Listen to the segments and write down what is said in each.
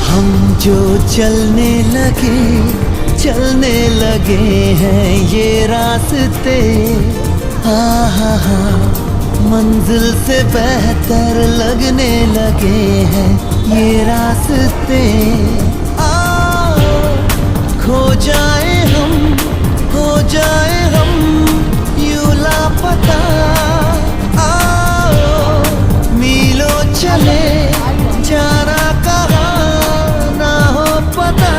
हम जो चलने लगे हैं ये रास्ते, मंजिल से बेहतर लगने लगे हैं ये रास्ते। खो जाए हम यूं लापता, मीलों चले जाना कहाँ ना हो पता।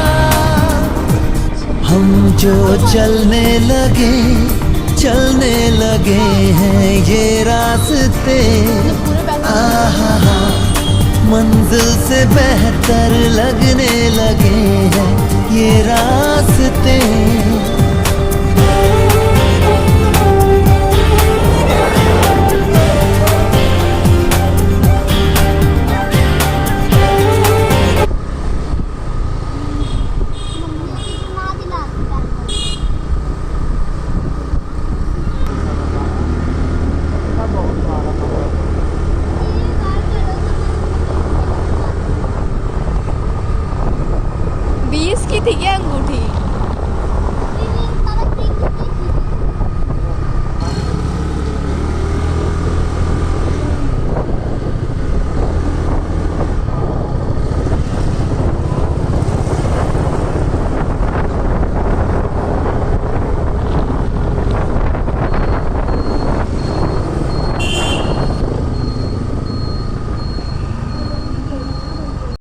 हम जो चलने लगे हैं ये रास्ते, मंजिल से बेहतर लगने लगे हैं ये रास्ते।